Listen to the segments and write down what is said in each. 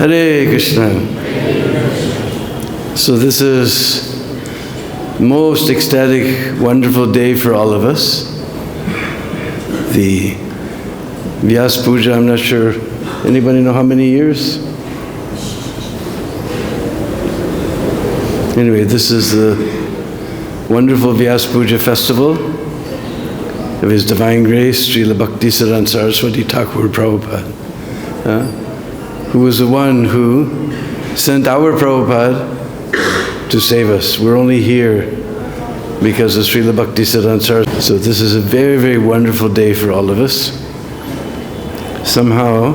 Hare Krishna. So this is most ecstatic, wonderful day for all of us. The Vyas Puja, I'm not sure, anybody know how many years? Anyway, this is the wonderful Vyas Puja festival of His Divine Grace, Srila Bhakti-Siddhanta Saraswati Thakur Prabhupada, who was the one who sent our Prabhupada to save us. We're only here because of Srila Bhakti-Siddhanta Saraswati. So this is a very, very wonderful day for all of us. Somehow,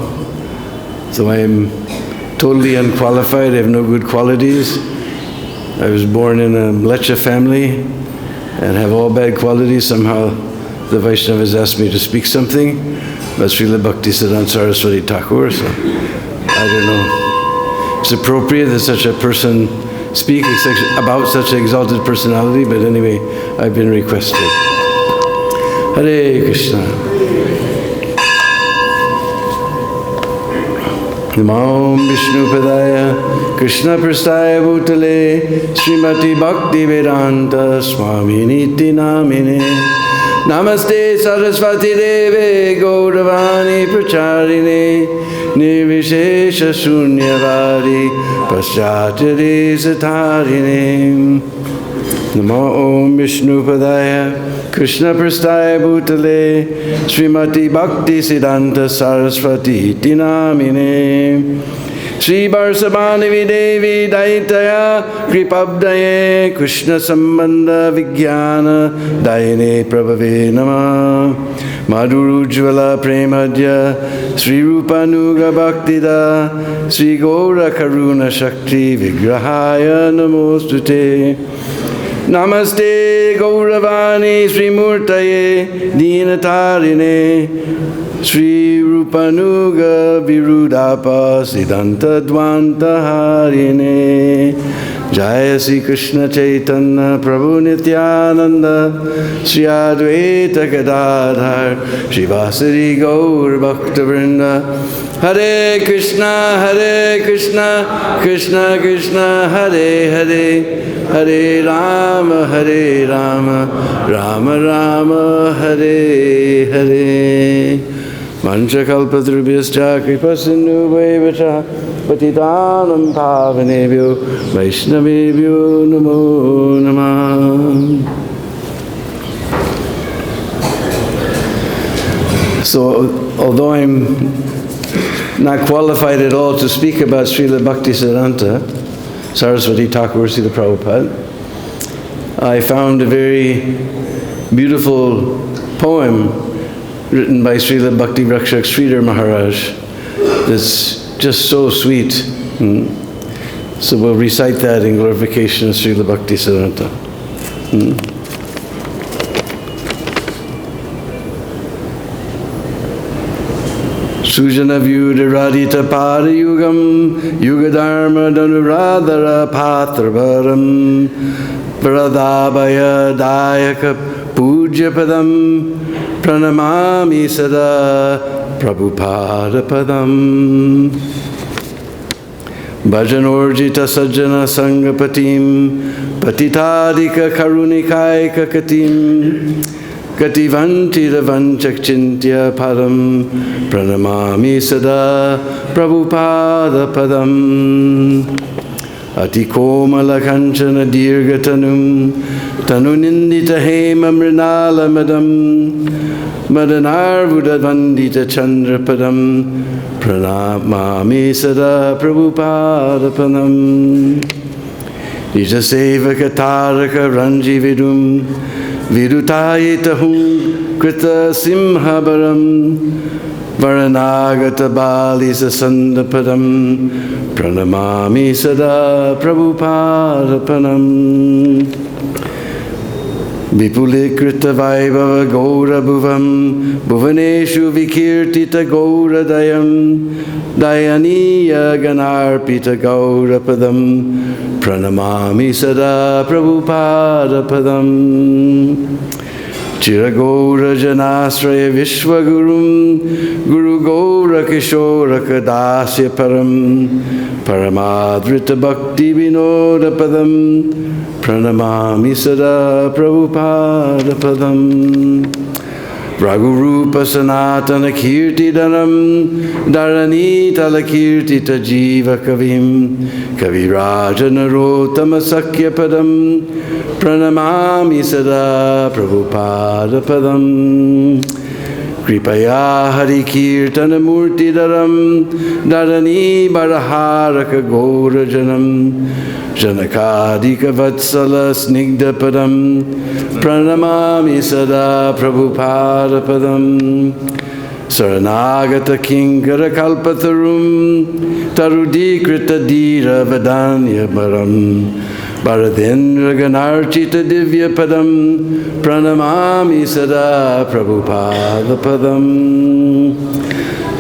though I am totally unqualified, I have no good qualities. I was born in a Mlecha family and have all bad qualities. Somehow the Vaishnavas asked me to speak something about Srila Bhakti-Siddhanta Saraswati Thakur. So I don't know. It's appropriate that such a person speak about such an exalted personality, but anyway, I've been requested. Hare Krishna. Namo Vishnu Padaya Krishna Prastaya Bhutale Srimati Bhakti Vedanta Swami Niti Namine Namaste Saraswati Deve Gauravani Pracharine Nirvishesha Shunyavadi Paschatya Satarine Namo Om Vishnu Padaya Krishna Prastaya Bhutale Srimati Bhakti Siddhanta Saraswati Tinamine Sri Barsabhanavi Devi Daitaya Kripabdaye Krishna Sambandha Vijnana Dayane Prabhave Nama Madhurujvala Premadya Sri Rupanuga Bhaktida Sri Gaura Karuna Shakti Vigrahaya Namostute Namaste Gauravani Sri Murtaye Dinatarine Sri Rupanuga Virudapa Siddhanta Dvanta Harine Jaya Sri Krishna Chaitanya Prabhu Nityananda Sri Advaita Gadadhar Sri Vasari Gaur Bhakta Vrinda Hare Krishna Krishna Krishna Hare Hare Hare Rama Rama Rama Hare Hare Manchakalpatrubhyascha kripasindhubhaivacha patitanam pavanebhyo vaishnavebhyo namo namah. So, although I'm not qualified at all to speak about Srila Bhakti-Siddhanta Saraswati Thakur Srila Prabhupada, I found a very beautiful poem written by Srila Bhakti Rakshak Sridhar Maharaj that's just so sweet. So we'll recite that in glorification of Srila Bhakti-Siddhanta. Sujana Vyuda Radita Parayugam Yugadharma Dhanuradhara Patravaram Varadabhaya Dayaka Puja Padam Pranamami Sada Prabhupada Padam Bhajanorjita Sajjana Sangapatim Patitadika Karunikaika Katim Kativanti Ravanchakchintya Padam Pranamami Sada Prabhupada Padam Atikomala Kanchana Dirgatanum Tanunindita Hema Mrinala Madam Madanarvuda Vandita Chandra Padam Pranamami Sada Prabhupada Padam Ijasevaka Taraka Ranji Vidum Virutayitahum Krita Simhabaram Varanagata Bali Sasandapadam Pranamami Sada Prabhupada Padam Vipule Krita Vaibhava Gaura Bhuvam Bhuvaneshu Vikirtita Gaura Dayam Dayaniya Ganarpita Gaura Padam Pranamami Sada Prabhupada Padam Chiragaura Janasraya Vishwagurum Guru Gaura Kishora Kadasya Param Paramadrita Bhakti Vinoda Padam Pranamami Sada Prabhupada Padam Raghurupa Sanatana Kirti Dharam Dharani Talakirti Tajiva Kavim Kaviraja Narotama Sakya Padam Pranamami Sada Prabhupada Padam Kripaya Hari Kirtana Murti Dharam Dharani Baraharaka Gaura Janam Janakadika Vatsala Snigdha Padam Pranamami Sada Prabhupada Padam Saranagata Kinkara Kalpatarum Tarudikrita Dira Vadanya Baram Bharadendra Ganarchita Divya Padam Pranamami Sada Prabhupada Padam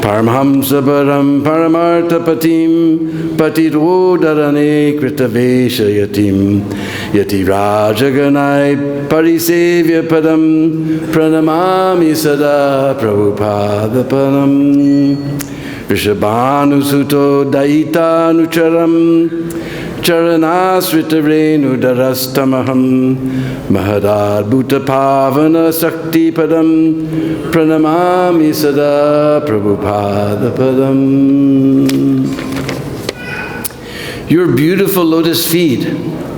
Paramhamsa Param Paramartha Patim Patiro Dharane Kritavesha Yatim Yati Rajaganai Parisevya Padam Pranamami Sada Prabhupada Padam Vishabhanu Suto Daita Nucharam Charanasrita Renu Darastamaham Mahadad Bhuta Pavana Sakti Padam Pranamami Sada Prabhupada Padam. Your beautiful lotus feet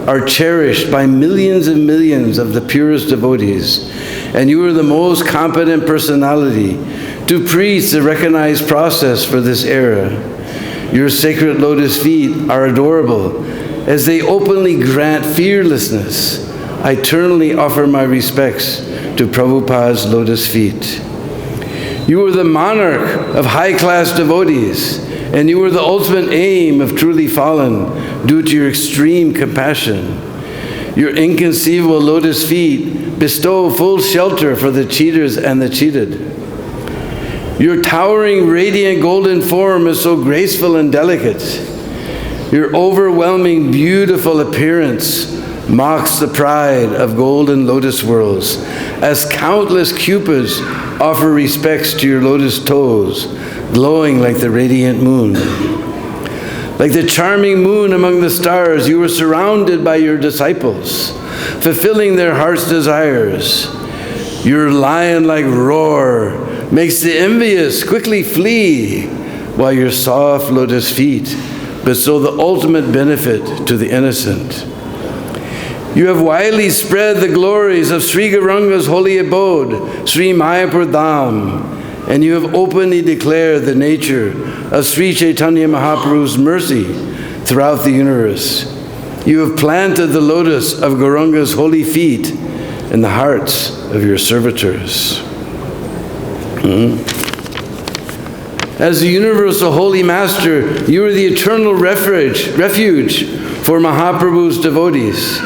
are cherished by millions and millions of the purest devotees, and you are the most competent personality to preach the recognized process for this era. Your sacred lotus feet are adorable as they openly grant fearlessness. I eternally offer my respects to Prabhupada's lotus feet. You are the monarch of high-class devotees, and you are the ultimate aim of truly fallen due to your extreme compassion. Your inconceivable lotus feet bestow full shelter for the cheaters and the cheated. Your towering, radiant golden form is so graceful and delicate. Your overwhelming, beautiful appearance mocks the pride of golden lotus worlds, as countless cupids offer respects to your lotus toes, glowing like the radiant moon. Like the charming moon among the stars, you are surrounded by your disciples, fulfilling their heart's desires. Your lion-like roar makes the envious quickly flee, while your soft lotus feet bestow the ultimate benefit to the innocent. You have widely spread the glories of Sri Gauranga's holy abode, Sri Mayapur Dham, and you have openly declared the nature of Sri Chaitanya Mahaprabhu's mercy throughout the universe. You have planted the lotus of Gauranga's holy feet in the hearts of your servitors. As the universal holy master, you are the eternal refuge for Mahaprabhu's devotees.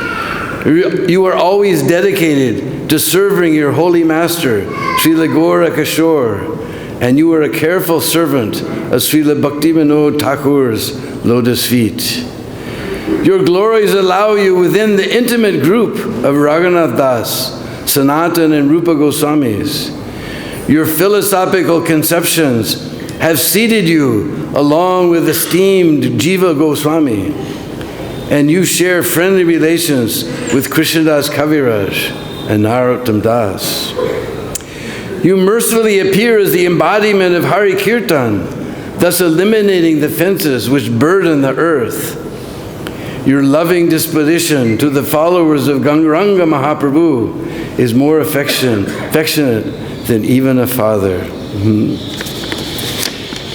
You are always dedicated to serving your holy master, Srila Gaura Kishore, and you are a careful servant of Srila Bhaktivinoda Thakur's lotus feet. Your glories allow you within the intimate group of Raghunath Das, Sanatan and Rupa Goswamis. Your philosophical conceptions have seated you along with esteemed Jiva Goswami, and you share friendly relations with Krishnadas Kaviraj and Narottam Das. You mercifully appear as the embodiment of Hari Kirtan, thus eliminating the fences which burden the earth. Your loving disposition to the followers of Gauranga Mahaprabhu is more affectionate than even a father.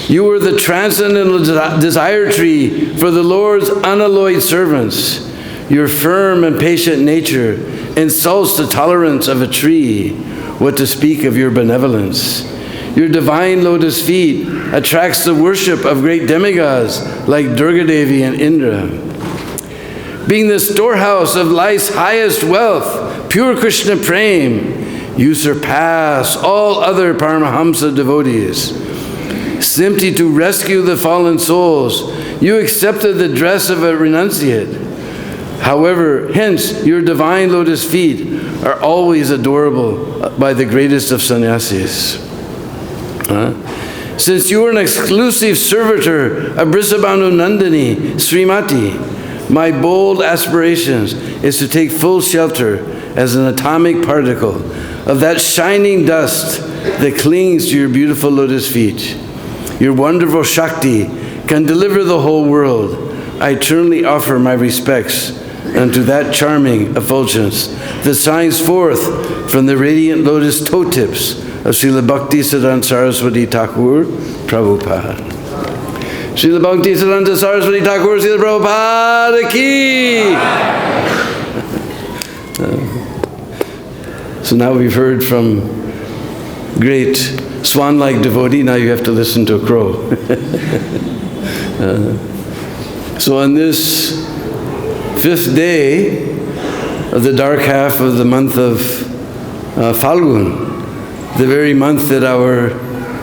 You are the transcendental desire tree for the Lord's unalloyed servants. Your firm and patient nature insults the tolerance of a tree, what to speak of your benevolence. Your divine lotus feet attracts the worship of great demigods like Durga Devi and Indra. Being the storehouse of life's highest wealth, pure Krishna Prem, you surpass all other Paramahamsa devotees. Simply to rescue the fallen souls, you accepted the dress of a renunciate. However, hence your divine lotus feet are always adorable by the greatest of sannyasis. Since you are an exclusive servitor of Brisabhanu Nandini, Srimati, my bold aspirations is to take full shelter as an atomic particle of that shining dust that clings to your beautiful lotus feet. Your wonderful Shakti can deliver the whole world. I eternally offer my respects unto that charming effulgence that shines forth from the radiant lotus toe tips of Srila Bhakti-Siddhanta Saraswati Thakur Prabhupada. Srila Bhakti-Siddhanta Saraswati Thakur Srila Prabhupada ki! So now we've heard from great swan-like devotee, now you have to listen to a crow. So on this 5th day of the dark half of the month of Falgun, the very month that our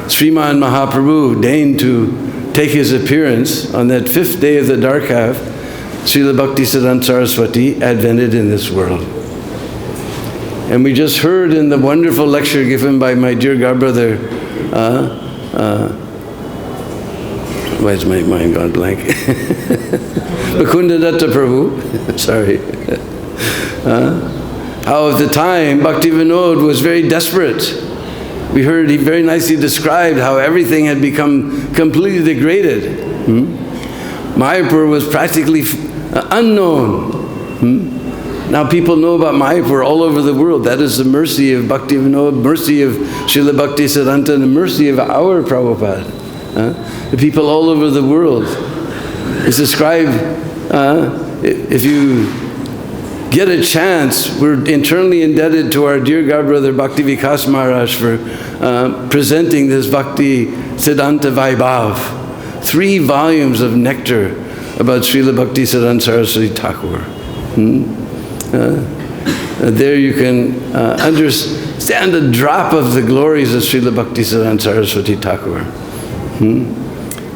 Sriman Mahaprabhu deigned to take his appearance, on that 5th day of the dark half, Srila Bhakti-Siddhanta Saraswati advented in this world. And we just heard in the wonderful lecture given by my dear godbrother, why is my mind gone blank? Mukundadatta Prabhu, sorry. How at the time Bhakti Vinod was very desperate. We heard he very nicely described how everything had become completely degraded. Mayapur was practically unknown. Now people know about Mayapur all over the world. That is the mercy of Bhakti Vinod, mercy of Srila Bhakti Siddhanta, and the mercy of our Prabhupada. The people all over the world. It's described, if you get a chance, we're eternally indebted to our dear godbrother Bhakti Vikas Maharaj for presenting this Bhakti Siddhanta Vaibhav. 3 volumes of nectar about Srila Bhakti Siddhanta Saraswati Thakur. There you can understand a drop of the glories of Srila Bhakti Siddhanta Saraswati Thakur.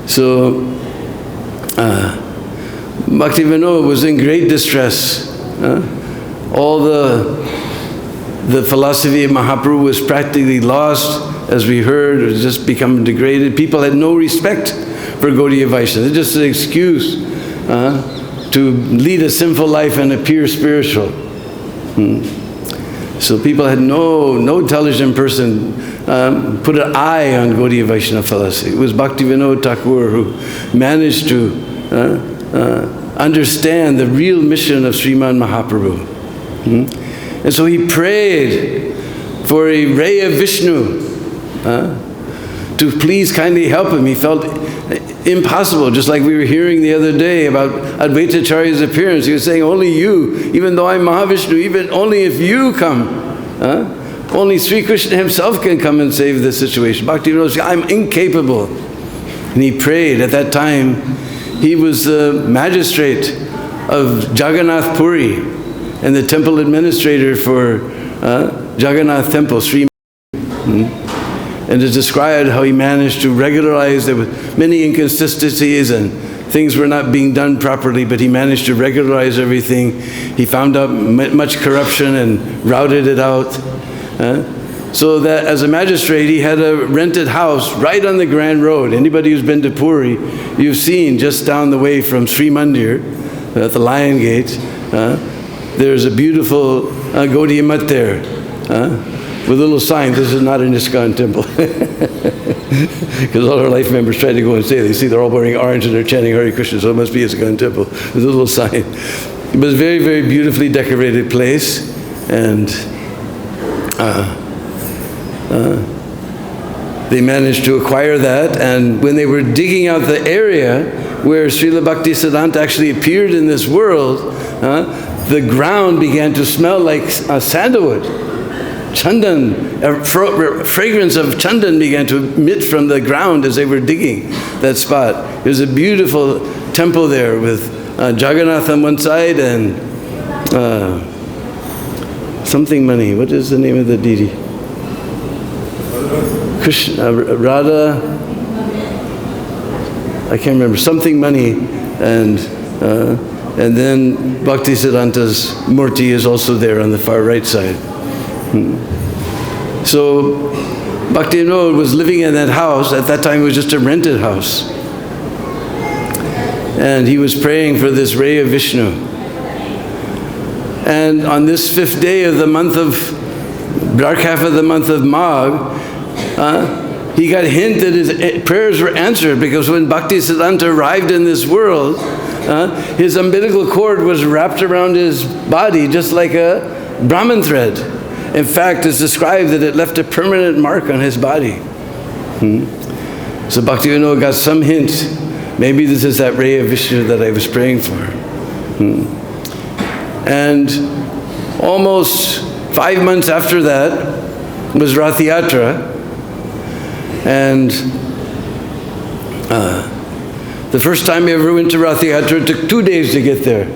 So, Bhakti Vinod was in great distress. All the philosophy of Mahaprabhu was practically lost, as we heard. It was just become degraded. People had no respect for Gaudiya Vaishnava. It's just an excuse to lead a sinful life and appear spiritual. So people had no intelligent person put an eye on Gaudiya Vaishnava philosophy. It was Bhakti Vinod Thakur who managed to understand the real mission of Sriman Mahaprabhu. And so he prayed for a ray of Vishnu to please kindly help him. He felt impossible, just like we were hearing the other day about Advaitacharya's appearance. He was saying, only you, even though I'm Mahavishnu, even only if you come, only Sri Krishna himself can come and save this situation. Bhakti Vinod said, I'm incapable. And he prayed. At that time, he was the magistrate of Jagannath Puri and the temple administrator for Jagannath Temple, Sri. And it's described how he managed to regularize. There were many inconsistencies and things were not being done properly, but he managed to regularize everything. He found out much corruption and routed it out. So that as a magistrate, he had a rented house right on the Grand Road. Anybody who's been to Puri, you've seen just down the way from Sri Mandir, at the Lion Gate, there's a beautiful Gaudiya Mat there. With a little sign, this is not an ISKCON temple. Because all our life members try to go and say, they see they're all wearing orange and they're chanting Hare Krishna, so it must be ISKCON temple. There's a little sign. It was a very, very beautifully decorated place. And they managed to acquire that. And when they were digging out the area where Srila Bhakti Siddhanta actually appeared in this world, the ground began to smell like sandalwood. Chandan, fragrance of chandan began to emit from the ground as they were digging that spot. There's a beautiful temple there with Jagannath on one side and something Mani. What is the name of the deity? Krishna, Radha, I can't remember. Something Mani and And then Bhaktisiddhanta's murti is also there on the far right side. So Bhaktivinoda was living in that house. At that time it was just a rented house. And he was praying for this ray of Vishnu. And on this 5th day of the month of, dark half of the month of Magh, he got a hint that his prayers were answered, because when Bhaktisiddhanta arrived in this world, his umbilical cord was wrapped around his body just like a Brahman thread. In fact, it's described that it left a permanent mark on his body. So Bhaktivinoda got some hint. Maybe this is that ray of Vishnu that I was praying for. And almost 5 months after that was Rath Yatra. And the first time I ever went to Rath Yatra, it took 2 days to get there.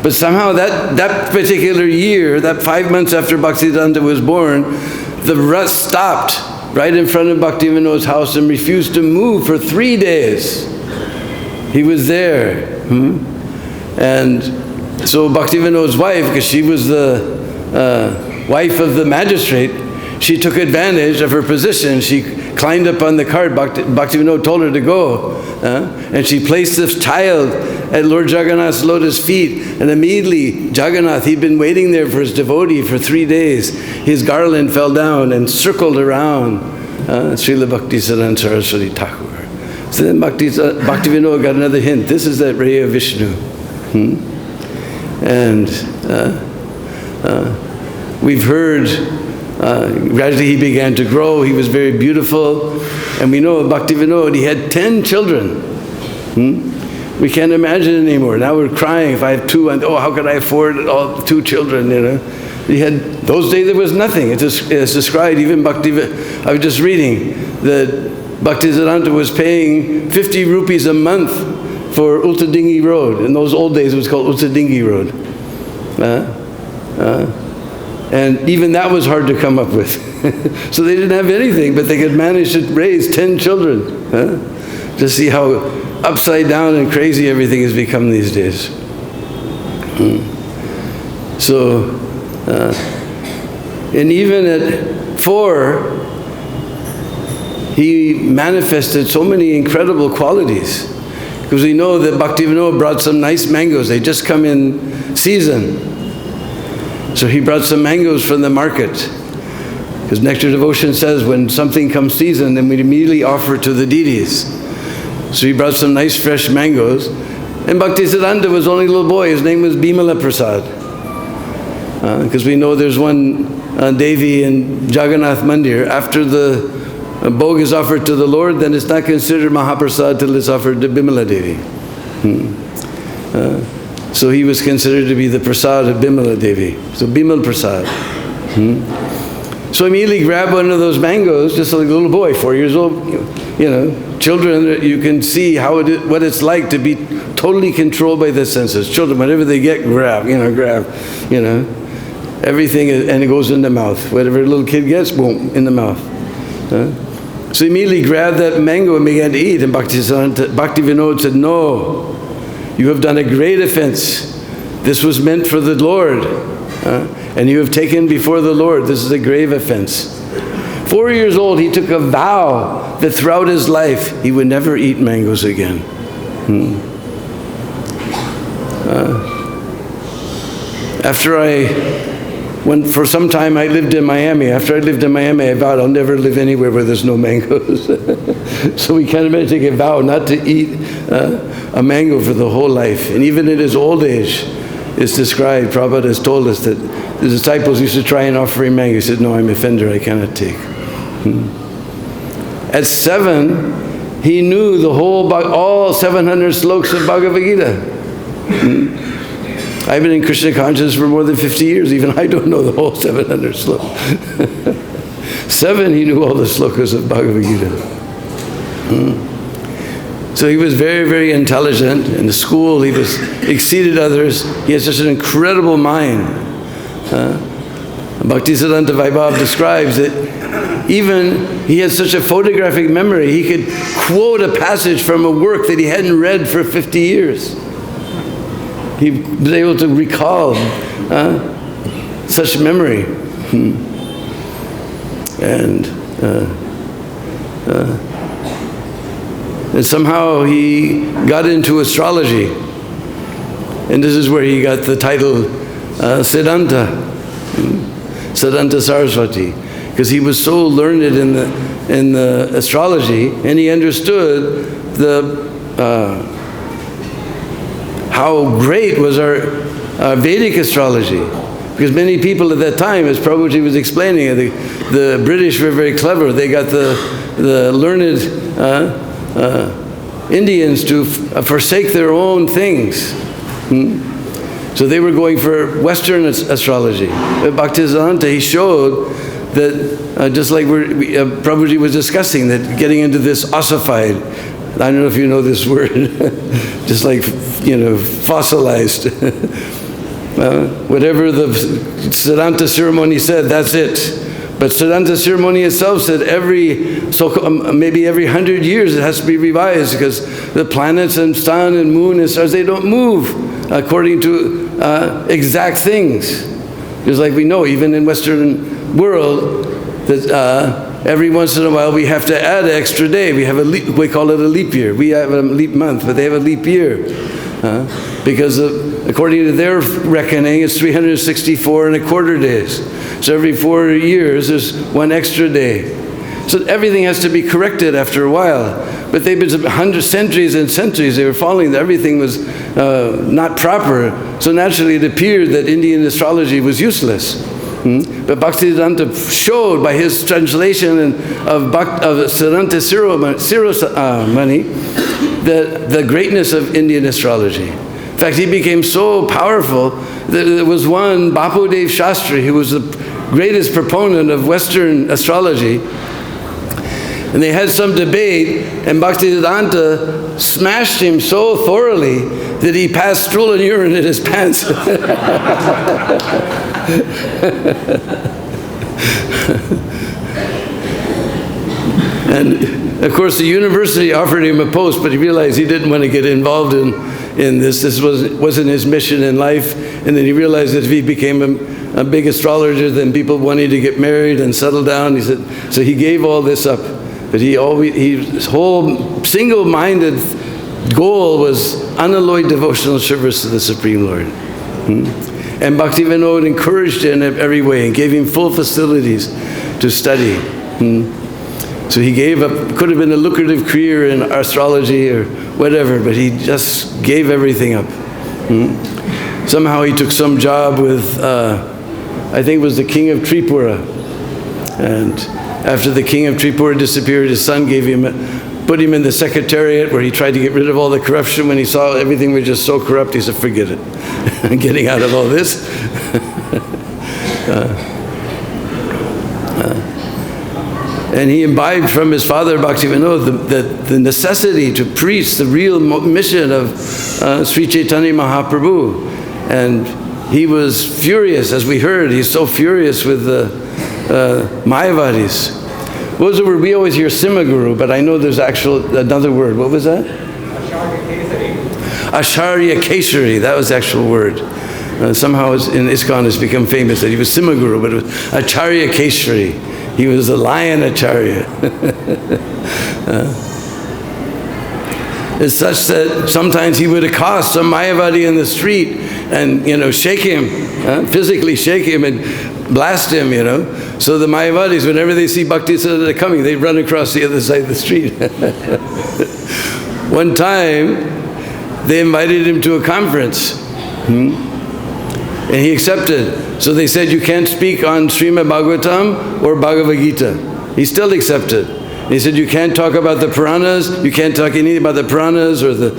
But somehow that particular year, that 5 months after Bhaktisiddhanta was born, the Rath stopped right in front of Bhaktivinoda's house and refused to move for 3 days. He was there. And so Bhaktivinoda's wife, because she was the wife of the magistrate, she took advantage of her position. She climbed up on the cart. Bhaktivinoda told her to go. And she placed this child at Lord Jagannath's lotus feet. And immediately, Jagannath, he'd been waiting there for his devotee for 3 days. His garland fell down and circled around Srila Bhaktisiddhanta Saraswati Thakur. So then Bhaktivinoda got another hint. This is that ray of Vishnu. And we've heard, gradually he began to grow. He was very beautiful. And we know of Bhaktivinoda, he had 10 children. We can't imagine anymore. Now we're crying if I have 2, and oh, how could I afford all 2 children, you know? He had, those days there was nothing. It's described, even Bhaktivinoda, I was just reading that Bhaktisiddhanta was paying 50 rupees a month for Ultadingi Road. In those old days it was called Ultadingi Road. And even that was hard to come up with. So they didn't have anything, but they could manage to raise 10 children. To see how upside down and crazy everything has become these days. So, and even at 4, he manifested so many incredible qualities. Because we know that Bhaktivinoda brought some nice mangoes. They just come in season. So he brought some mangoes from the market. Because Nectar Devotion says when something comes season, then we immediately offer it to the deities. So he brought some nice fresh mangoes. And Bhaktisiddhanta was only a little boy. His name was Bimala Prasad. Because we know there's one Devi in Jagannath Mandir. After the bhog is offered to the Lord, then it's not considered Mahaprasad till it's offered to Bimala Devi. So he was considered to be the Prasad of Bimala Devi. So Bimal Prasad. So immediately grabbed one of those mangoes, just like a little boy, 4 years old. You know, children, you can see how what it's like to be totally controlled by the senses. Children, whatever they get, grab, everything, and it goes in the mouth. Whatever a little kid gets, boom, in the mouth. So he immediately grabbed that mango and began to eat. And Bhaktivinoda said, no, you have done a great offense. This was meant for the Lord. And you have taken before the Lord. This is a grave offense. 4 years old, he took a vow that throughout his life, he would never eat mangoes again. After for some time I lived in Miami. After I lived in Miami, I vowed I'll never live anywhere where there's no mangoes. So we can't imagine taking a vow not to eat a mango for the whole life. And even in his old age, it's described, Prabhupada has told us that the disciples used to try and offer him mango. He said, no, I'm offended, I cannot take. At 7, he knew the all 700 slokas of Bhagavad-Gita. I've been in Krishna consciousness for more than 50 years. Even I don't know the whole 700 slokas. 7, he knew all the slokas of Bhagavad-Gita. So he was very, very intelligent. In the school, he exceeded others. He had such an incredible mind. Bhaktisiddhanta Vaibhav describes that even he had such a photographic memory, he could quote a passage from a work that he hadn't read for 50 years. he was able to recall such memory. And somehow he got into astrology. And this is where he got the title Siddhanta, Siddhanta Saraswati, because he was so learned in the astrology, and he understood how great was our Vedic astrology. Because many people at that time, as Prabhuji was explaining, the British were very clever. They got the learned Indians to forsake their own things. So they were going for Western astrology. At Bhaktisiddhanta, he showed that, just like Prabhuji was discussing, that getting into this ossified, I don't know if you know this word, just like, fossilized. Whatever the Siddhanta ceremony said, that's it. But Siddhanta ceremony itself said maybe every 100 years it has to be revised, because the planets and sun and moon and stars, they don't move according to exact things. Just like we know, even in Western world, that every once in a while we have to add an extra day. We have we call it a leap year. We have a leap month, but they have a leap year. Because according to their reckoning, it's 364 and a quarter days. So every 4 years, there's one extra day. So everything has to be corrected after a while. But they've been centuries and centuries, they were following that everything was not proper. So naturally it appeared that Indian astrology was useless. But Bhaktisiddhanta showed by his translation of Siddhanta ceremony the greatness of Indian astrology. In fact, he became so powerful that there was one, Bapudev Shastri, who was the greatest proponent of Western astrology. And they had some debate, and Bhaktisiddhanta smashed him so thoroughly that he passed stool and urine in his pants. And of course the university offered him a post, but he realized he didn't want to get involved in this. This wasn't his mission in life. And then he realized that if he became a big astrologer, then people wanted to get married and settle down. He said, so he gave all this up. But his whole single-minded goal was unalloyed devotional service to the Supreme Lord. And Bhaktivinoda encouraged him in every way and gave him full facilities to study. So he gave up, could have been a lucrative career in astrology or whatever, but he just gave everything up. Somehow he took some job with, I think it was the king of Tripura. And after the king of Tripura disappeared, his son put him in the secretariat where he tried to get rid of all the corruption. When he saw everything was just so corrupt, he said, forget it. I'm getting out of all this. And he imbibed from his father, Bhaktivinoda, the necessity to preach the real mission of Sri Chaitanya Mahaprabhu. And he was furious, as we heard. He's so furious with the Mayavadis. What was the word? We always hear Simaguru, but I know there's another word. What was that? Acharya Kesari. That was the actual word. Somehow in ISKCON it's become famous that he was Simaguru, but it was Acharya Kesari. He was the lion Acharya. It's such that sometimes he would accost some Mayavadi in the street and, shake him, physically shake him and blast him, So the Mayavadis, whenever they see Bhaktisiddhanta coming, they run across the other side of the street. One time, they invited him to a conference. And he accepted. So they said, you can't speak on Srimad Bhagavatam or Bhagavad-Gita. He still accepted. And he said, you can't talk about the Puranas, you can't talk anything about the Puranas or the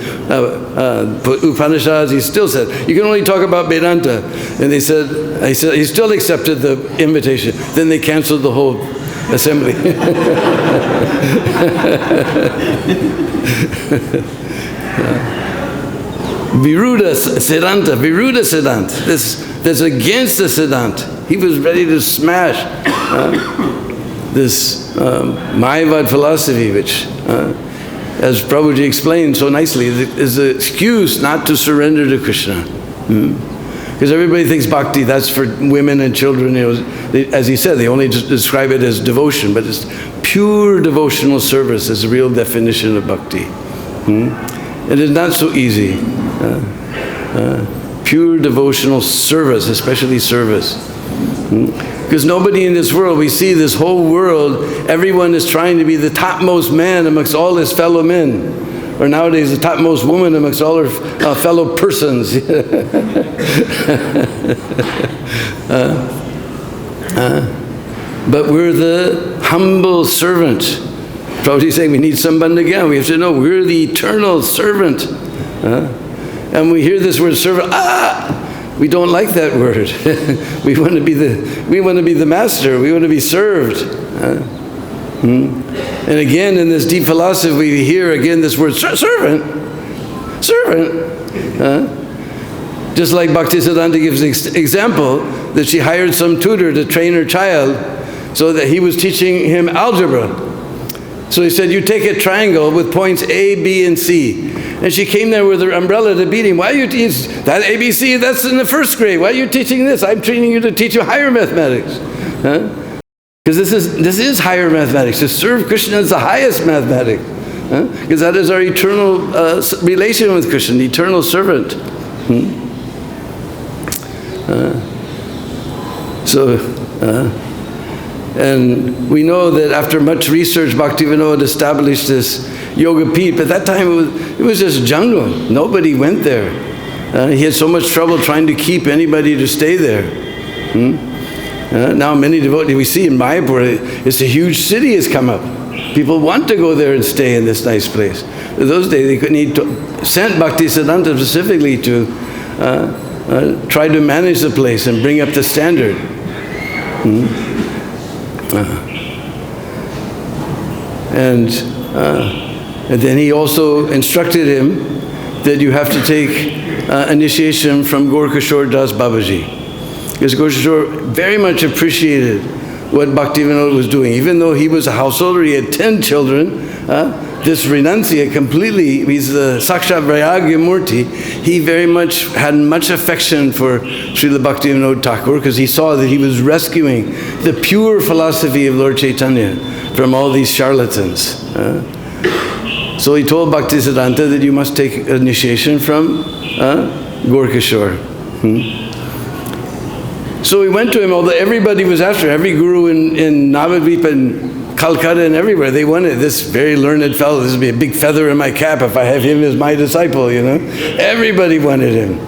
Upanishads. He still said, you can only talk about Vedanta. And he still accepted the invitation. Then they canceled the whole assembly. Viruddha Siddhanta. That's against the Siddhanta. He was ready to smash this Mayavad philosophy, which, as Prabhuji explained so nicely, is the excuse not to surrender to Krishna. Because everybody thinks bhakti, that's for women and children. As he said, they only just describe it as devotion, but it's pure devotional service is the real definition of bhakti. It is not so easy. Pure devotional service, especially service. Because nobody in this world, we see this whole world, everyone is trying to be the topmost man amongst all his fellow men. Or nowadays, the topmost woman amongst all her fellow persons. But we're the humble servant. Prabhupada is saying we need Sambandhagyan. We have to know we're the eternal servant. And we hear this word servant, we don't like that word. we want to be the master. We want to be served. And again, in this deep philosophy, we hear again this word servant. Just like Bhaktisiddhanta gives an example that she hired some tutor to train her child so that he was teaching him algebra. So he said, you take a triangle with points A, B, and C. And she came there with her umbrella to beat him. Why are you teaching that ABC? That's in the first grade. Why are you teaching this? I'm training you to teach you higher mathematics. Because this is higher mathematics. To serve Krishna is the highest mathematics. Because that is our eternal relation with Krishna, the eternal servant. And we know that after much research, Bhaktivinoda established this yoga peeth. But at that time, it was just jungle. Nobody went there. He had so much trouble trying to keep anybody to stay there. Now many devotees, we see in Mayapur, it's a huge city has come up. People want to go there and stay in this nice place. In those days, they couldn't sent Bhaktisiddhanta specifically to try to manage the place and bring up the standard. And then he also instructed him that you have to take initiation from Gaurkishore Das Babaji. Because Gaurkishore very much appreciated what Bhaktivinoda was doing. Even though he was a householder, he had 10 children, this renunciate completely, he's the Sakshat Vairagya Murti, he very much had much affection for Srila Bhaktivinoda Thakur because he saw that he was rescuing the pure philosophy of Lord Chaitanya from all these charlatans. So he told Bhaktisiddhanta that you must take initiation from Gaurkishore. So he went to him, although everybody was after him, every guru in Navadvip and Calcutta and everywhere, they wanted this very learned fellow. This would be a big feather in my cap if I have him as my disciple, you know. Everybody wanted him.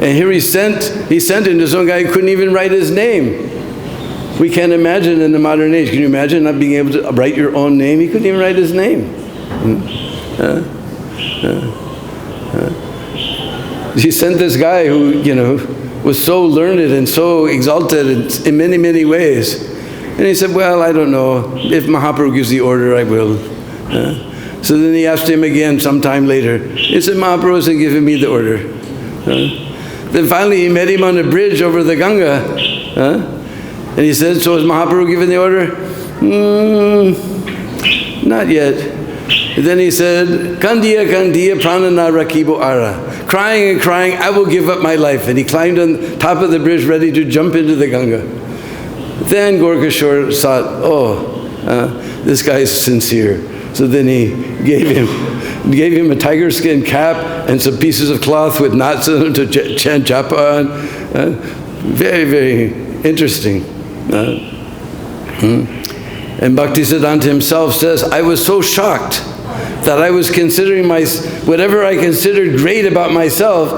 And here he sent him to some guy who couldn't even write his name. We can't imagine in the modern age. Can you imagine not being able to write your own name? He couldn't even write his name. He sent this guy who, you know, was so learned and so exalted in many, many ways. And he said, well, I don't know. If Mahaprabhu gives the order, I will. So then he asked him again sometime later. He said, Mahaprabhu isn't giving me the order. Then finally he met him on a bridge over the Ganga. And he said, so is Mahaprabhu giving the order? Not yet. And then he said, Kandiya Kandiya Pranana Rakibo Ara. Crying and crying, I will give up my life. And he climbed on top of the bridge ready to jump into the Ganga. Then Gaurkishore thought, this guy's sincere. So then he gave him a tiger skin cap and some pieces of cloth with knots in them to chant japa on. Very, very interesting. And Bhaktisiddhanta himself says, I was so shocked that I was considering whatever I considered great about myself,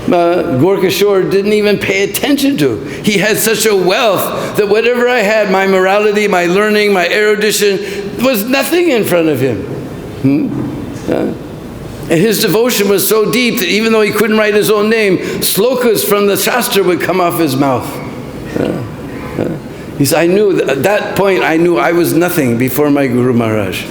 Gaurkishore didn't even pay attention to. He had such a wealth that whatever I had, my morality, my learning, my erudition, was nothing in front of him. And his devotion was so deep that even though he couldn't write his own name, slokas from the Shastra would come off his mouth. He said, at that point I knew I was nothing before my Guru Maharaj.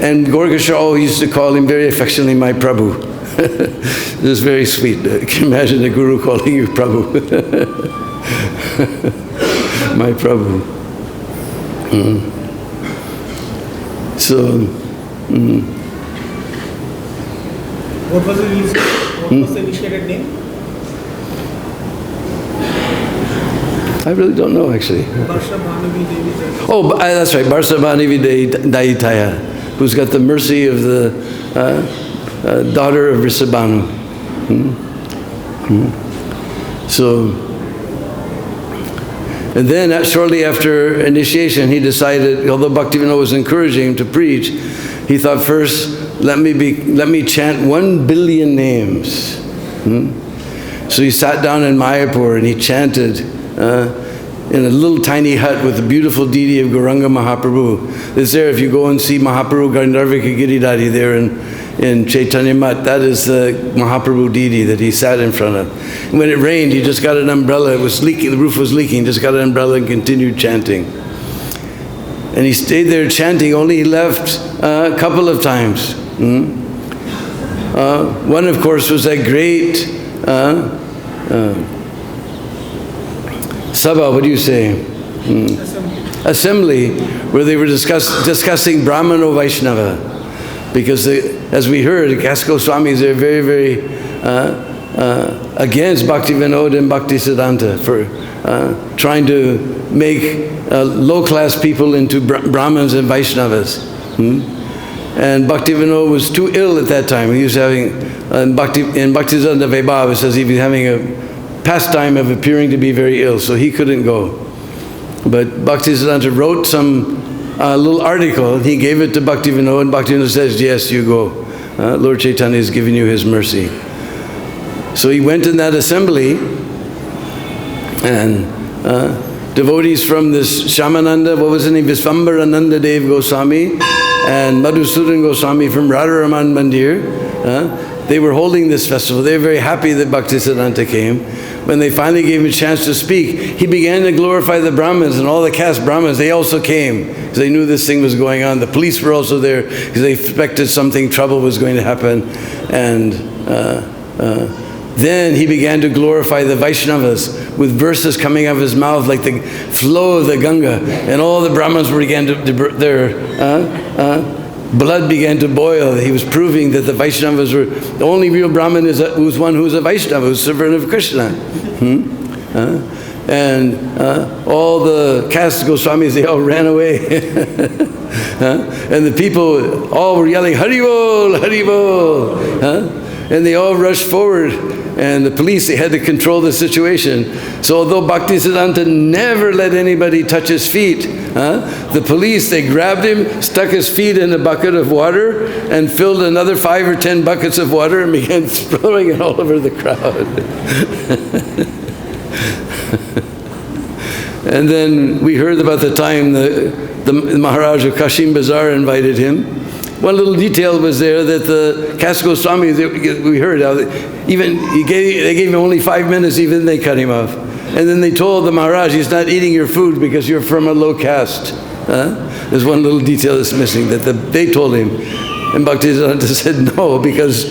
And Gaurkishore used to call him very affectionately, my Prabhu. It was very sweet. Can you imagine a guru calling you Prabhu? My Prabhu. What was the initiated name? I really don't know, actually. Oh, that's right, Barsabhanavi Daitaya, who's got the mercy of the daughter of Vrisabhanu. So, and then shortly after initiation, he decided, although Bhaktivinoda was encouraging him to preach, he thought first, let me chant 1 billion names. So he sat down in Mayapur and he chanted in a little tiny hut with the beautiful deity of Gauranga Mahaprabhu. It's there if you go and see Mahaprabhu Gandharvika Giridhari there in Chaitanya Mat. That is the Mahaprabhu deity that he sat in front of. And when it rained, he just got an umbrella. It was leaking, the roof was leaking. Just got an umbrella and continued chanting. And he stayed there chanting, only he left a couple of times. One, of course, was that great Sabha, what do you say? Assembly, where they were discussing Brahmano Vaishnava. Because as we heard, ISKCON Swamis are very, very against Bhaktivinoda and Bhaktisiddhanta for trying to make low-class people into Brahmins and Vaishnavas. And Bhaktivinoda was too ill at that time. He was having, in Bhaktisiddhanta Vaibhava, it says he was having a pastime of appearing to be very ill, so he couldn't go. But Bhaktisiddhanta wrote some little article, and he gave it to Bhaktivinoda, and Bhaktivinoda says, yes, you go. Lord Chaitanya has given you his mercy. So he went in that assembly, and devotees from this Shamananda, what was his name, Visvambarananda Dev Goswami, and Madhusudan Goswami from Radharaman Mandir, they were holding this festival. They were very happy that Bhaktisiddhanta came. When they finally gave him a chance to speak, he began to glorify the Brahmins, and all the caste Brahmins, they also came, because they knew this thing was going on. The police were also there, because they expected trouble was going to happen. And then he began to glorify the Vaishnavas with verses coming out of his mouth like the flow of the Ganga. And all the Brahmins began to, their blood began to boil. He was proving that the Vaishnavas were, the only real Brahmin who's one who's a Vaishnava, who's servant of Krishna. And all the caste Goswamis, they all ran away. And the people all were yelling, Hari Bol, Hari Bol. And they all rushed forward. And the police, they had to control the situation. So although Bhaktisiddhanta never let anybody touch his feet, the police, they grabbed him, stuck his feet in a bucket of water, and filled another 5 or 10 buckets of water and began throwing it all over the crowd. And then we heard about the time the Maharaj of Kashim Bazar invited him. One little detail was there that the caste Goswami, we heard, even they gave him only 5 minutes, even they cut him off. And then they told the Maharaj, he's not eating your food because you're from a low caste. There's one little detail that's missing, that they told him. And Bhaktisiddhanta said, no, because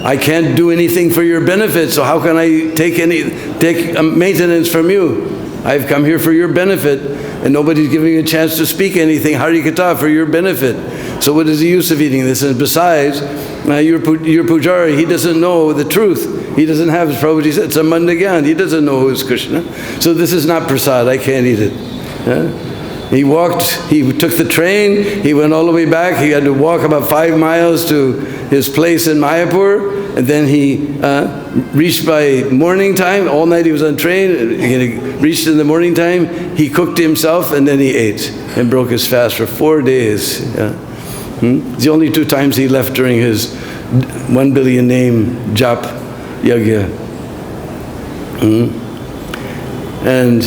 I can't do anything for your benefit, so how can I take maintenance from you? I've come here for your benefit, and nobody's giving you a chance to speak anything, Harikatha, for your benefit. So what is the use of eating this? And besides, your pujari, he doesn't know the truth. He doesn't have, as Prabhuji said, Samandagyan. He doesn't know who is Krishna. So this is not prasad, I can't eat it. He took the train, he went all the way back. He had to walk about 5 miles to his place in Mayapur. And then he reached by morning time. All night he was on train. He reached in the morning time. He cooked himself and then he ate and broke his fast for 4 days. It's the only 2 times he left during his 1 billion name jap yagya. And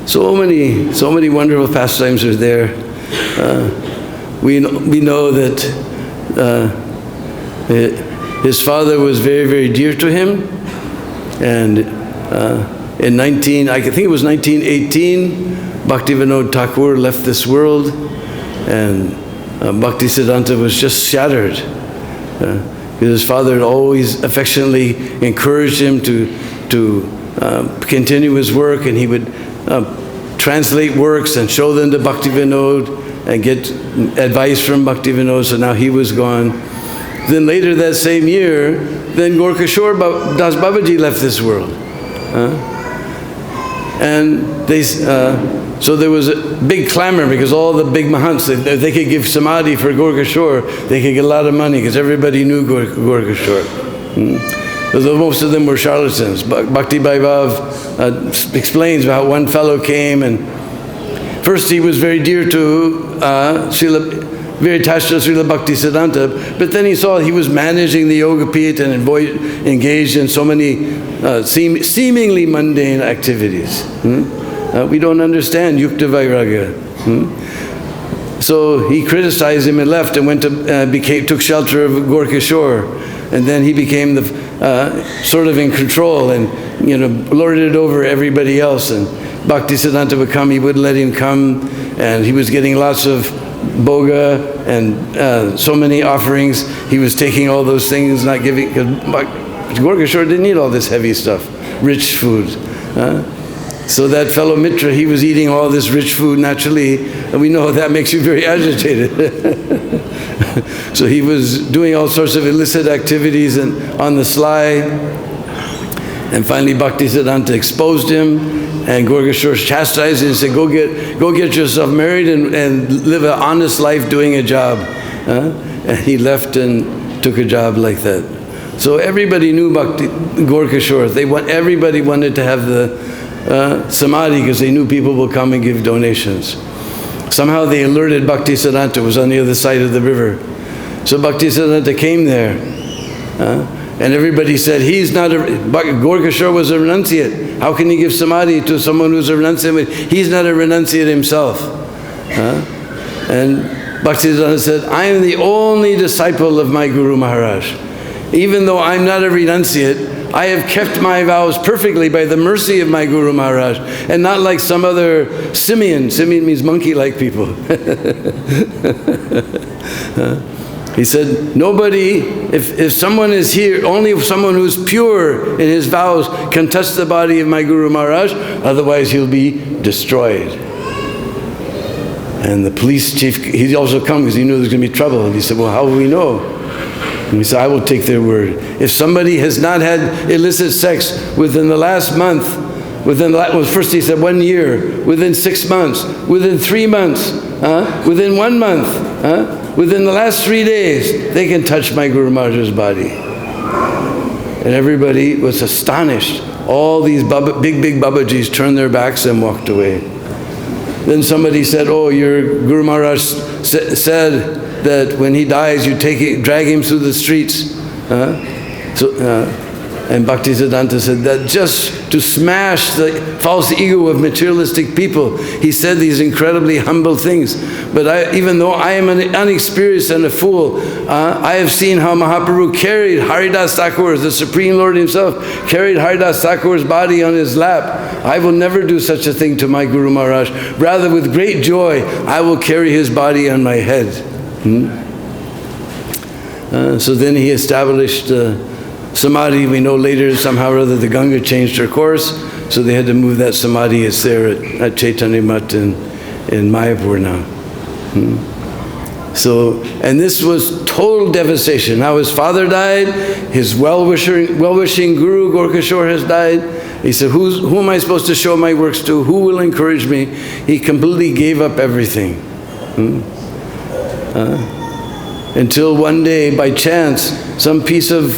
so many wonderful pastimes are there. We know that his father was very, very dear to him, and in I think it was 1918, Bhaktivinoda Thakur left this world, and Bhaktisiddhanta was just shattered. Because his father had always affectionately encouraged him to continue his work, and he would translate works and show them to Bhaktivinoda. and get advice from Bhaktivinoda, so now he was gone. Then later that same year, then Gorkashore Das Babaji left this world. And so there was a big clamor because all the big mahants, if they could give samadhi for Gorkashore, they could get a lot of money because everybody knew Gorkashore. Although most of them were charlatans. Bhakti Vaibhav explains how one fellow came, and first he was very dear to very attached to Srila Bhakti Siddhanta, but then he saw he was managing the Yoga Pit and engaged in so many seemingly mundane activities. We don't understand Yukta Vairagya. So he criticized him and left and went to took shelter of Gorkashore, and then he became the sort of in control and lorded it over everybody else. And Bhakti Siddhanta would come, he wouldn't let him come, and he was getting lots of boga and so many offerings. He was taking all those things, not giving, because Gorkashore didn't eat all this heavy stuff, rich food. So that fellow Mitra, he was eating all this rich food naturally, and we know that makes you very agitated. So he was doing all sorts of illicit activities and on the sly. And finally Bhakti Siddhanta exposed him, and Gorkashore chastised him and said, go get yourself married and live an honest life doing a job. And he left and took a job like that. So everybody knew Gorkashore. Everybody wanted to have the samadhi because they knew people will come and give donations. Somehow they alerted Bhakti Siddhanta was on the other side of the river. So Bhakti Siddhanta came there. And everybody said, Gorkashore was a renunciate. How can he give samadhi to someone who's a renunciate? He's not a renunciate himself. And Bhaktisiddhanta said, I am the only disciple of my Guru Maharaj. Even though I'm not a renunciate, I have kept my vows perfectly by the mercy of my Guru Maharaj, and not like some other simian. Simian means monkey-like people. He said, nobody, if someone is here, only someone who's pure in his vows can touch the body of my Guru Maharaj, otherwise he'll be destroyed. And the police chief, he'd also come because he knew there was going to be trouble. And he said, well, how will we know? And he said, I will take their word. If somebody has not had illicit sex within the last month, first he said 1 year, within 6 months, within 3 months, within 1 month, within the last 3 days, they can touch my Guru Maharaj's body. And everybody was astonished. All these big Babajis turned their backs and walked away. Then somebody said, oh, your Guru Maharaj said that when he dies, you drag him through the streets. And Bhaktisiddhanta said that just to smash the false ego of materialistic people, he said these incredibly humble things. But even though I am an unexperienced and a fool, I have seen how Mahaprabhu carried Haridas Thakur, the Supreme Lord himself, carried Haridas Thakur's body on his lap. I will never do such a thing to my Guru Maharaj. Rather, with great joy, I will carry his body on my head. So then he established Samadhi. We know later somehow or other the Ganga changed her course, so they had to move that Samadhi. It's there at Chaitanya Mat in Mayapur now. So, and this was total devastation. Now his father died, his well-wishing Guru Gorkashore has died. He said, who am I supposed to show my works to? Who will encourage me? He completely gave up everything. Until one day, by chance, some piece of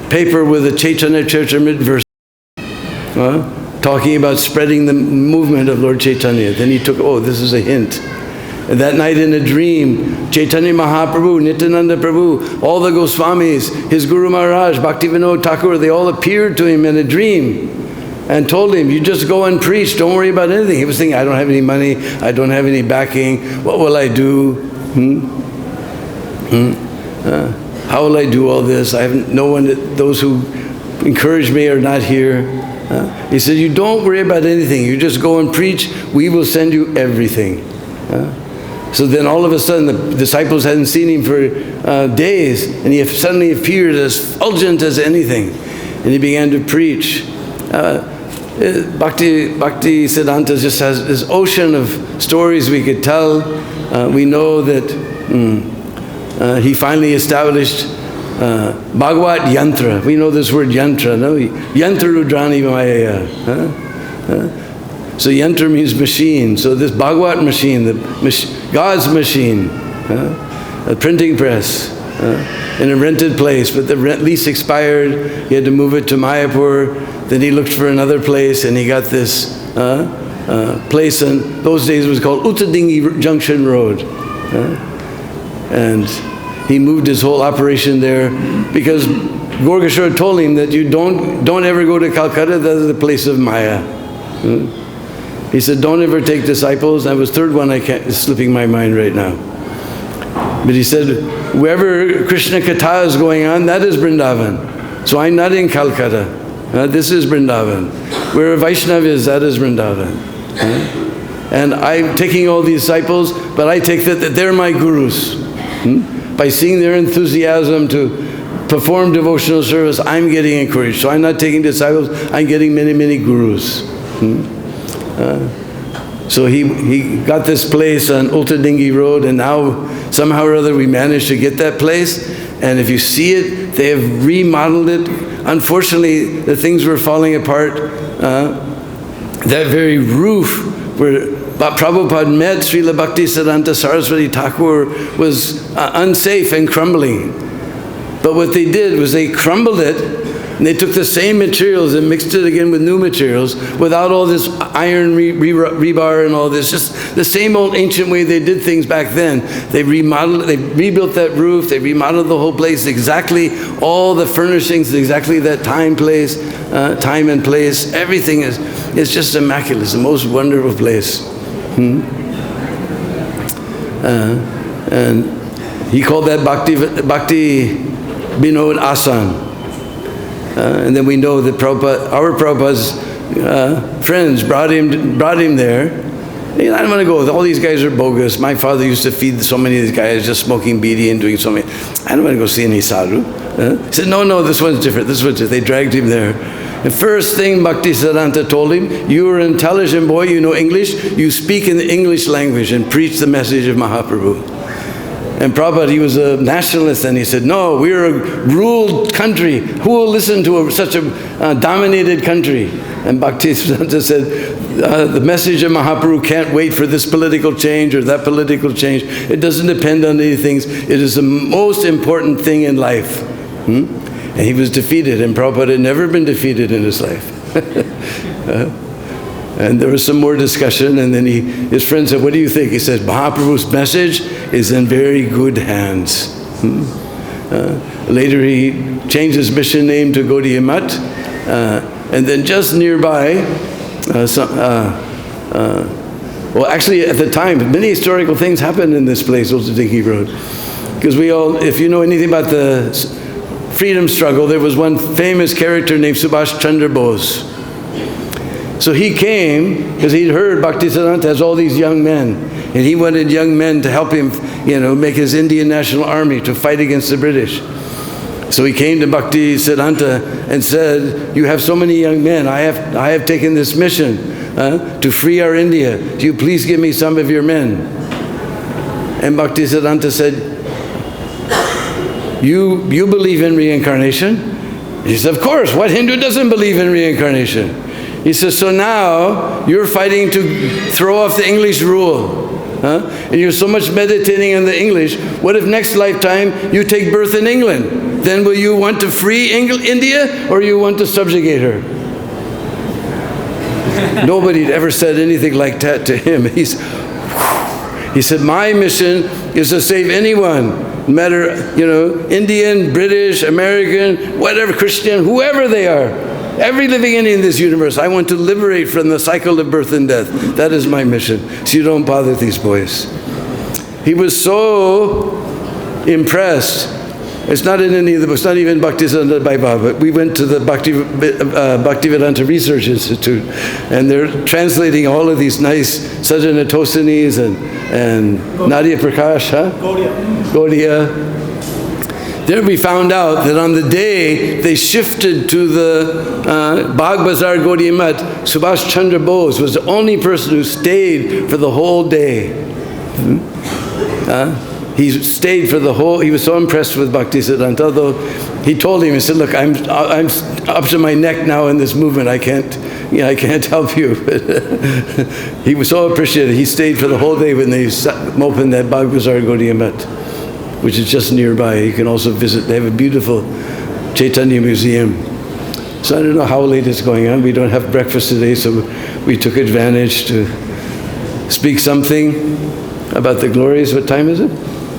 paper with a Chaitanya Charitamrita verse talking about spreading the movement of Lord Chaitanya. Then he took, oh, this is a hint. And that night in a dream, Chaitanya Mahaprabhu, Nityananda Prabhu, all the Goswamis, his Guru Maharaj, Bhaktivinoda Thakur, they all appeared to him in a dream and told him, you just go and preach, don't worry about anything. He was thinking, I don't have any money, I don't have any backing, what will I do? How will I do all this? I have no one, those who encourage me are not here. He said, you don't worry about anything, you just go and preach, we will send you everything. So then all of a sudden the disciples hadn't seen him for days, and he suddenly appeared as fulgent as anything, and he began to preach. Bhakti Siddhanta just has this ocean of stories we could tell. We know that he finally established Bhagavad Yantra. We know this word yantra, no? Yantra Rudrani Maya. So yantra means machine. So this Bhagavad machine, God's machine, a printing press, in a rented place, but the lease expired. He had to move it to Mayapur. Then he looked for another place, and he got this place. In those days it was called Uttadingi Junction Road, and he moved his whole operation there because Gorgashwar told him that you don't ever go to Calcutta. That is the place of Maya. He said, don't ever take disciples. That was third one. It's slipping my mind right now. But he said, wherever Krishna Katha is going on, that is Vrindavan. So I'm not in Calcutta. This is Vrindavan. Where a Vaishnava is, that is Vrindavan. And I'm taking all these disciples, but I take that they're my gurus. By seeing their enthusiasm to perform devotional service, I'm getting encouraged. So I'm not taking disciples, I'm getting many, many gurus. So he got this place on Uttadingi Road, and now somehow or other we managed to get that place. And if you see it, they have remodeled it. Unfortunately, the things were falling apart. That very roof where Prabhupada met Srila Bhaktisiddhanta Saraswati Thakur was unsafe and crumbling. But what they did was they crumbled it, and they took the same materials and mixed it again with new materials without all this iron rebar and all this, just the same old ancient way they did things back then. They remodeled, they rebuilt that roof, they remodeled the whole place, exactly all the furnishings, exactly that time and place. Everything is just immaculate. It's the most wonderful place. And he called that Bhakti Binod Asan. And then we know that our Prabhupada's friends brought him there. I don't want to go. All these guys are bogus. My father used to feed so many of these guys just smoking bidi and doing so many. I don't want to go see any sadhu. He said, no, this one's different. This one's different. They dragged him there. The first thing Bhaktisiddhanta told him, you are an intelligent boy, you know English, you speak in the English language and preach the message of Mahaprabhu. And Prabhupada, he was a nationalist, and he said, no, we're a ruled country. Who will listen to such a dominated country? And Bhaktisiddhanta said, the message of Mahaprabhu can't wait for this political change or that political change. It doesn't depend on these things. It is the most important thing in life. And he was defeated, and Prabhupada had never been defeated in his life. And there was some more discussion, and then his friend said, what do you think? He said, Mahaprabhu's message is in very good hands. Later he changed his mission name to Gaudiya Math, and then just nearby, well actually at the time, many historical things happened in this place, Uttadingi Road. Because if you know anything about the freedom struggle, there was one famous character named Subhash Chandra Bose. So he came because he'd heard Bhaktisiddhanta has all these young men, and he wanted young men to help him, make his Indian National Army to fight against the British. So he came to Bhaktisiddhanta and said, you have so many young men, I have taken this mission to free our India. Do you please give me some of your men? And Bhaktisiddhanta said, you believe in reincarnation? He said, of course, what Hindu doesn't believe in reincarnation? He says, so now you're fighting to throw off the English rule. And you're so much meditating on the English. What if next lifetime you take birth in England? Then will you want to free India, or you want to subjugate her? Nobody had ever said anything like that to him. He said, my mission is to save anyone, no matter, Indian, British, American, whatever, Christian, whoever they are. Every living entity in this universe, I want to liberate from the cycle of birth and death. That is my mission. So you don't bother these boys. He was so impressed. It's not in any of the books, not even Bhaktisiddhanta by Baba. We went to the Bhaktivedanta Research Institute, and they're translating all of these nice Sajjana Tosanis and Nadia Prakash, Gaudiya. There we found out that on the day they shifted to the Bagh Bazar Gaudiya Math, Subhash Chandra Bose was the only person who stayed for the whole day. He stayed for the whole, he was so impressed with Bhaktisiddhanta, although he told him, he said, look, I'm up to my neck now in this movement, I can't help you. He was so appreciative, he stayed for the whole day when they opened that Bagh Bazar Gaudiya Math, which is just nearby. You can also visit, they have a beautiful Chaitanya Museum. So I don't know how late it's going on, we don't have breakfast today, so we took advantage to speak something about the glories. What time is it?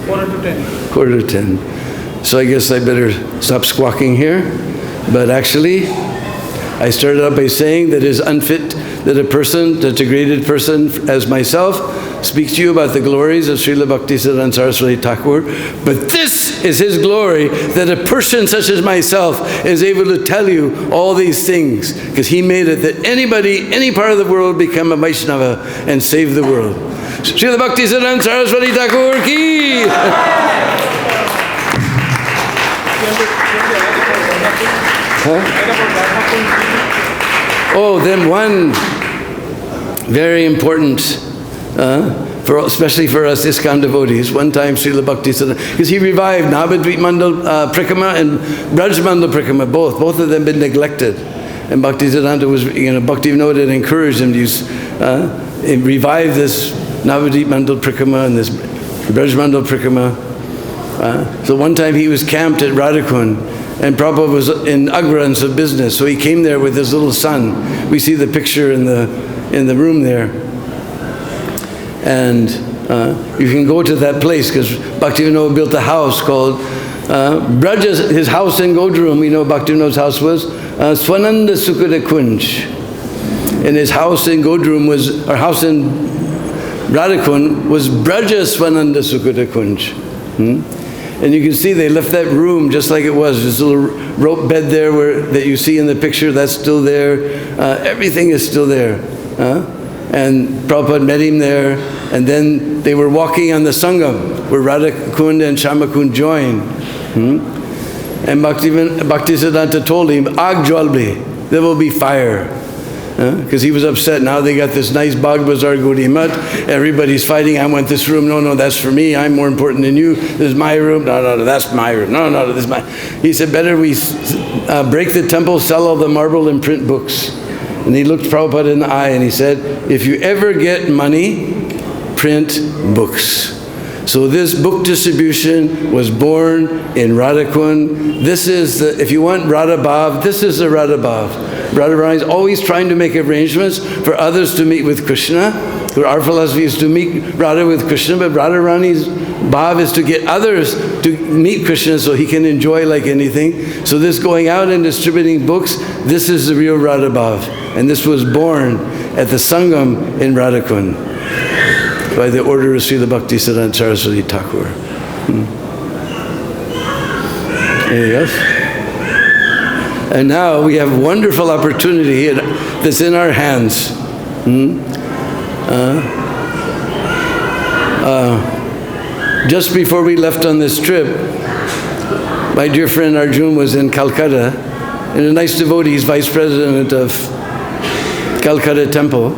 9:45. 9:45. So I guess I better stop squawking here. But actually, I started out by saying that it is unfit that a person, that a degraded person as myself, speaks to you about the glories of Srila Bhaktisiddhanta Saraswati Thakur. But this is his glory, that a person such as myself is able to tell you all these things, because he made it that anybody, any part of the world, become a Vaishnava and save the world. Srila Bhaktisiddhanta Saraswati Thakur ki! Oh, then one very important, especially for us ISKCON devotees, one time Srila Bhaktisiddhanta, because he revived Navadvip Mandal Prikrama and Braj Mandal Prikrama, both of them been neglected. And Bhaktisiddhanta was, Bhakti Vinod had encouraged him to use, revive this Navadvip Mandal Prikrama and this Braj Mandal Prikrama. So one time he was camped at Radhakund, and Prabhupada was in Agra and some business, so he came there with his little son. We see the picture in the room there. And you can go to that place, because Bhaktivinoda built a house called Braja's, his house in Godrum, we know Bhaktivinoda's house was Swananda Sukhada Kunj. And his house in Godrum was, or house in Radhakund was Braja Swananda Sukhada Kunj. And you can see they left that room just like it was. This little rope bed there that you see in the picture, that's still there. Everything is still there. And Prabhupada met him there. And then they were walking on the Sangam, where Radhakund and Shamakund joined. And Bhaktisiddhanta told him, Ag Jwalbi, there will be fire. Because he was upset. Now they got this nice Bagh Bazar Gaudiya Math. Everybody's fighting. I want this room. No, that's for me. I'm more important than you. This is my room. No, that's my room. No, this is my. He said, better we break the temple, sell all the marble, and print books. And he looked Prabhupada in the eye and he said, if you ever get money, print books. So this book distribution was born in Radhakund. This is if you want Radha Bhav, this is the Radha Bhav. Radharani is always trying to make arrangements for others to meet with Krishna. Our philosophy is to meet Radha with Krishna, but Radharani's bhav is to get others to meet Krishna so he can enjoy like anything. So this going out and distributing books, this is the real Radha Bhav. And this was born at the Sangam in Radhakund by the order of Srila Bhaktisiddhanta Saraswati Thakur. Anything else? And now we have a wonderful opportunity that's in our hands. Just before we left on this trip, my dear friend Arjun was in Calcutta, and a nice devotee, he's vice president of Calcutta Temple.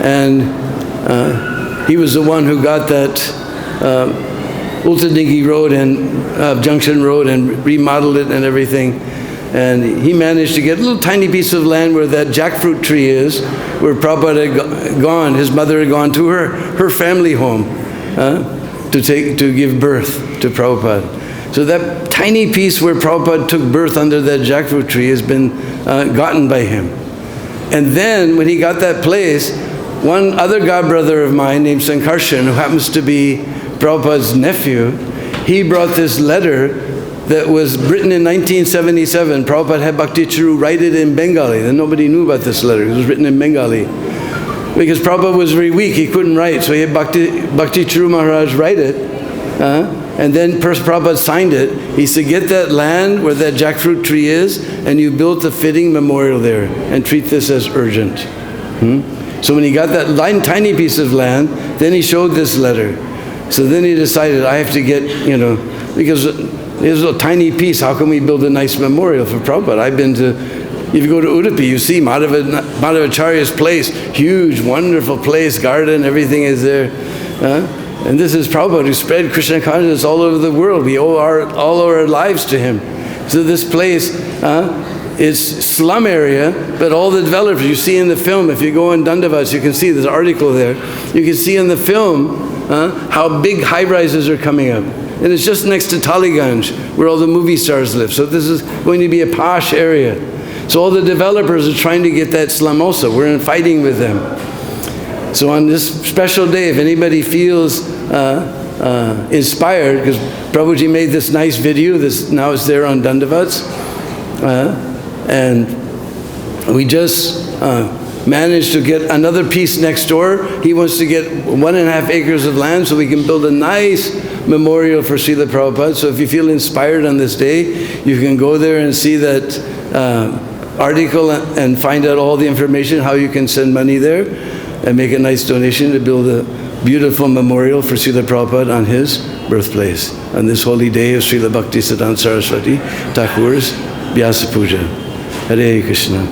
And he was the one who got that Ultadingi Road and Junction Road and remodeled it and everything. And he managed to get a little tiny piece of land where that jackfruit tree is, where Prabhupada had gone, his mother had gone to her family home to give birth to Prabhupada. So that tiny piece where Prabhupada took birth under that jackfruit tree has been gotten by him. And then when he got that place, one other godbrother of mine named Sankarshan, who happens to be Prabhupada's nephew, he brought this letter that was written in 1977. Prabhupada had Bhakti Charu write it in Bengali. Then nobody knew about this letter. It was written in Bengali. Because Prabhupada was very weak, he couldn't write. So he had Bhakti Charu Maharaj write it. And then Prabhupada signed it. He said, get that land where that jackfruit tree is, and you built a fitting memorial there, and treat this as urgent. So when he got that tiny piece of land, then he showed this letter. So then he decided, I have to get, because there's a tiny piece. How can we build a nice memorial for Prabhupada? I've been to, if you go to Udupi, you see Madhavacharya's place, huge, wonderful place, garden, everything is there. And this is Prabhupada who spread Krishna consciousness all over the world. We owe all our lives to him. So this place is slum area, but all the developers, you see in the film, if you go on Dandavats, you can see, there's an article there, you can see in the film how big high-rises are coming up. And it's just next to Taliganj, where all the movie stars live. So this is going to be a posh area. So all the developers are trying to get that slum also. We're in fighting with them. So on this special day, if anybody feels inspired, because Prabhuji made this nice video, now it's there on Dandavats, and we just managed to get another piece next door. He wants to get 1.5 acres of land so we can build a nice memorial for Srila Prabhupada. So if you feel inspired on this day, you can go there and see that article and find out all the information, how you can send money there and make a nice donation to build a beautiful memorial for Srila Prabhupada on his birthplace, on this holy day of Srila Bhakti Siddhanta Saraswati Thakur's Vyasa Puja. Hare Krishna.